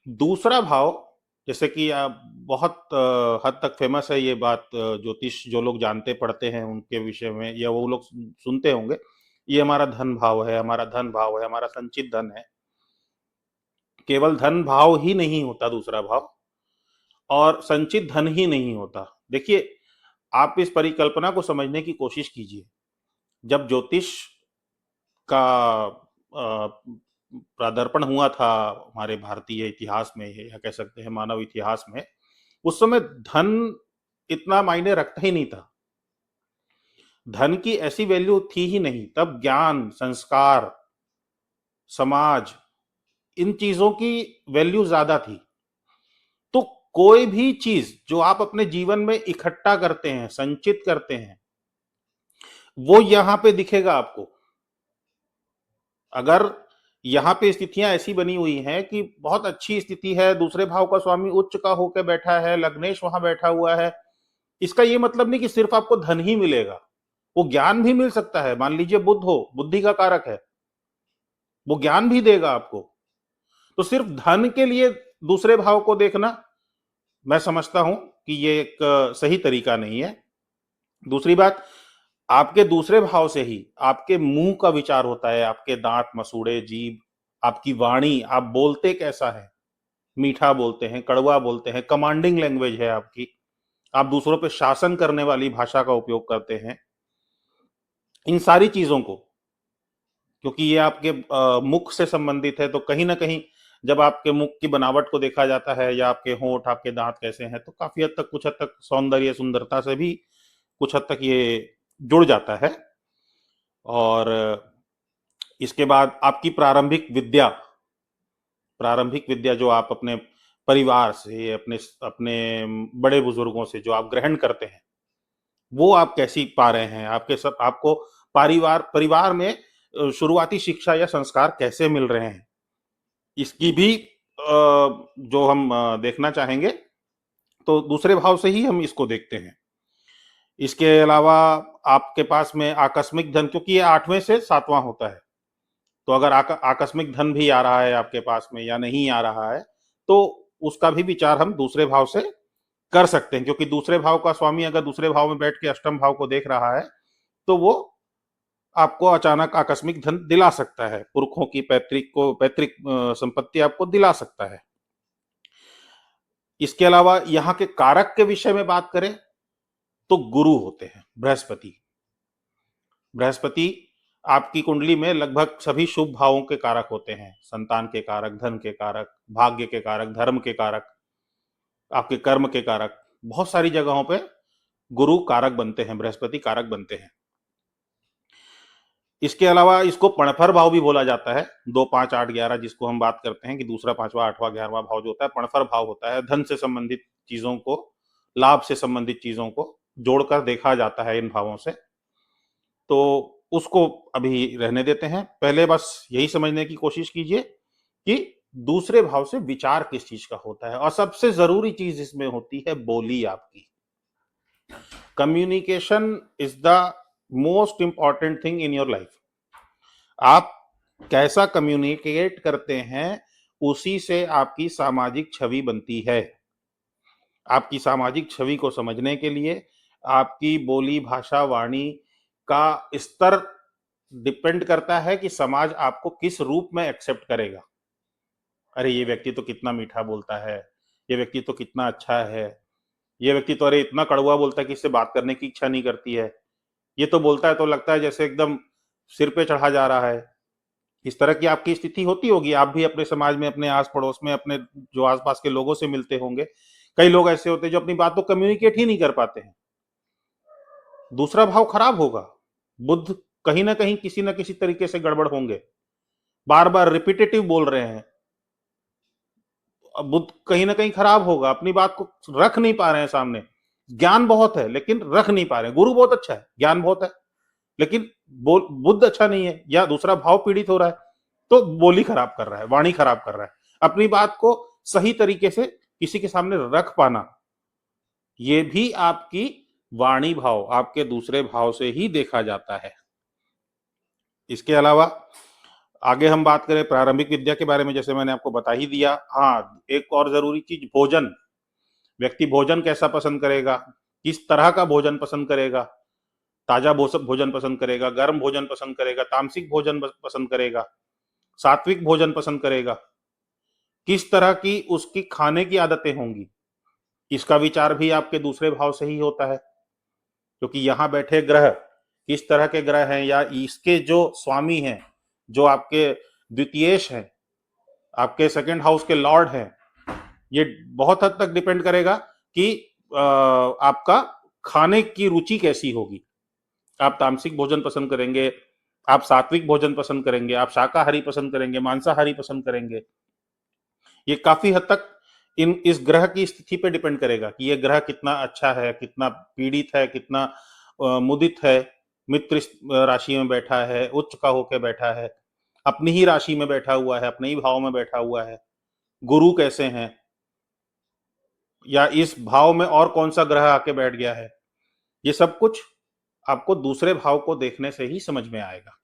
दूसरा भाव, जैसे कि आप बहुत हद तक फेमस है ये बात, ज्योतिष जो लोग जानते पढ़ते हैं उनके विषय में, या वो लोग सुनते होंगे, ये हमारा धन भाव है, हमारा धन भाव है, हमारा संचित धन है। केवल धन भाव ही नहीं होता दूसरा भाव, और संचित धन ही नहीं होता। देखिए, आप इस परिकल्पना को समझने की कोशिश कीजिए। जब ज्योतिष का प्रादर्पण हुआ था हमारे भारतीय इतिहास में, या कह सकते हैं मानव इतिहास में, उस समय धन इतना मायने रखता ही नहीं था। धन की ऐसी वैल्यू थी ही नहीं। तब ज्ञान, संस्कार, समाज, इन चीजों की वैल्यू ज्यादा थी। तो कोई भी चीज जो आप अपने जीवन में इकट्ठा करते हैं, संचित करते हैं, वो यहां पे दिखेगा आपको। अगर यहाँ पे स्थितियां ऐसी बनी हुई हैं कि बहुत अच्छी स्थिति है, दूसरे भाव का स्वामी उच्च का होकर बैठा है, लग्नेश वहां बैठा हुआ है, इसका ये मतलब नहीं कि सिर्फ आपको धन ही मिलेगा, वो ज्ञान भी मिल सकता है। मान लीजिए बुध हो, बुद्धि का कारक है, वो ज्ञान भी देगा आपको। तो सिर्फ धन के लिए दूसरे भाव को देखना, मैं समझता हूं कि ये एक सही तरीका नहीं है। दूसरी बात, आपके दूसरे भाव से ही आपके मुंह का विचार होता है, आपके दांत, मसूड़े, जीभ, आपकी वाणी, आप बोलते कैसा है, मीठा बोलते हैं, कड़वा बोलते हैं, कमांडिंग लैंग्वेज है आपकी, आप दूसरों पे शासन करने वाली भाषा का उपयोग करते हैं। इन सारी चीजों को, क्योंकि ये आपके मुख से संबंधित है, तो कहीं ना कहीं जब आपके मुख की बनावट को देखा जाता है, या आपके होंठ, आपके दांत कैसे हैं, तो काफी हद तक, कुछ हद तक सौंदर्य, सुंदरता से भी कुछ हद तक ये जुड़ जाता है। और इसके बाद आपकी प्रारंभिक विद्या जो आप अपने परिवार से, अपने अपने बड़े बुजुर्गों से जो आप ग्रहण करते हैं, वो आप कैसी पा रहे हैं, आपके सब आपको परिवार में शुरुआती शिक्षा या संस्कार कैसे मिल रहे हैं, इसकी भी जो हम देखना चाहेंगे, तो दूसरे भाव से ही हम इसको देखते हैं। इसके अलावा आपके पास में आकस्मिक धन, क्योंकि ये 8वें से 7वां होता है, तो अगर आकस्मिक धन भी आ रहा है आपके पास में, या नहीं आ रहा है, तो उसका भी विचार हम दूसरे भाव से कर सकते हैं। क्योंकि दूसरे भाव का स्वामी अगर दूसरे भाव में बैठ के अष्टम भाव को देख रहा है, तो वो आपको अचानक आकस्मिक धन दिला सकता है, पुरखों की पैतृक संपत्ति आपको दिला सकता है। इसके अलावा यहाँ के कारक के विषय में बात करें, तो गुरु होते हैं, बृहस्पति। बृहस्पति आपकी कुंडली में लगभग सभी शुभ भावों के कारक होते हैं, संतान के कारक, धन के कारक, भाग्य के कारक, धर्म के कारक, आपके कर्म के कारक। बहुत सारी जगहों पे गुरु कारक बनते हैं, बृहस्पति कारक बनते हैं। इसके अलावा इसको पणफर भाव भी बोला जाता है, 2, 5, 8, 11, जिसको हम बात करते हैं कि दूसरा, 5वां, 8वां, 11वां भाव जो होता है, पणफर भाव होता है। धन से संबंधित चीजों को, लाभ से संबंधित चीजों को जोड़कर देखा जाता है इन भावों से। तो उसको अभी रहने देते हैं। पहले बस यही समझने की कोशिश कीजिए कि दूसरे भाव से विचार किस चीज का होता है, और सबसे जरूरी चीज इसमें होती है बोली आपकी। Communication is the most important thing in your life. आप कैसा कम्युनिकेट करते हैं, उसी से आपकी सामाजिक छवि बनती है। आपकी सामाजिक छवि को समझने के लिए आपकी बोली, भाषा, वाणी का स्तर डिपेंड करता है कि समाज आपको किस रूप में एक्सेप्ट करेगा। अरे ये व्यक्ति तो कितना मीठा बोलता है, ये व्यक्ति तो कितना अच्छा है, ये व्यक्ति तो अरे इतना कड़वा बोलता है कि इससे बात करने की इच्छा नहीं करती है, ये तो बोलता है तो लगता है जैसे एकदम सिर पे चढ़ा जा रहा है। इस तरह की आपकी स्थिति होती होगी, आप भी अपने समाज में, अपने आस पड़ोस में, अपने जो आसपास के लोगों से मिलते होंगे। कई लोग ऐसे होते हैं जो अपनी बात को कम्युनिकेट ही नहीं कर पाते हैं। दूसरा भाव खराब होगा, बुद्ध कहीं ना कहीं किसी ना किसी तरीके से गड़बड़ होंगे, बार बार रिपीटेटिव बोल रहे हैं, बुद्ध कहीं ना कहीं खराब होगा, अपनी बात को रख नहीं पा रहे हैं सामने। ज्ञान बहुत है लेकिन रख नहीं पा रहे हैं। गुरु बहुत अच्छा है, ज्ञान बहुत है, लेकिन बुद्ध अच्छा नहीं है, या दूसरा भाव पीड़ित हो रहा है, तो बोली खराब कर रहा है, वाणी खराब कर रहा है। अपनी बात को सही तरीके से किसी के सामने रख पाना, ये भी आपकी वाणी भाव, आपके दूसरे भाव से ही देखा जाता है। इसके अलावा आगे हम बात करें प्रारंभिक विद्या के बारे में, जैसे मैंने आपको बता ही दिया। हाँ, एक और जरूरी चीज, भोजन। व्यक्ति भोजन कैसा पसंद करेगा, किस तरह का भोजन पसंद करेगा, ताजा भोजन पसंद करेगा, गर्म भोजन पसंद करेगा, तामसिक भोजन पसंद करेगा, सात्विक भोजन पसंद करेगा, किस तरह की उसकी खाने की आदतें होंगी, इसका विचार भी आपके दूसरे भाव से ही होता है। क्योंकि यहाँ बैठे ग्रह किस तरह के ग्रह हैं, या इसके जो स्वामी हैं, जो आपके द्वितीयेश हैं, आपके सेकंड हाउस के लॉर्ड हैं, ये बहुत हद तक डिपेंड करेगा कि आपका खाने की रुचि कैसी होगी। आप तामसिक भोजन पसंद करेंगे, आप सात्विक भोजन पसंद करेंगे, आप शाकाहारी पसंद करेंगे, मांसाहारी पसंद करेंगे। ये काफी हद तक इस ग्रह की स्थिति पे डिपेंड करेगा कि ये ग्रह कितना अच्छा है, कितना पीड़ित है, कितना मुदित है, मित्र राशि में बैठा है, उच्च का होके बैठा है, अपनी ही राशि में बैठा हुआ है, अपने ही भाव में बैठा हुआ है, गुरु कैसे हैं, या इस भाव में और कौन सा ग्रह आके बैठ गया है। ये सब कुछ आपको दूसरे भाव को देखने से ही समझ में आएगा।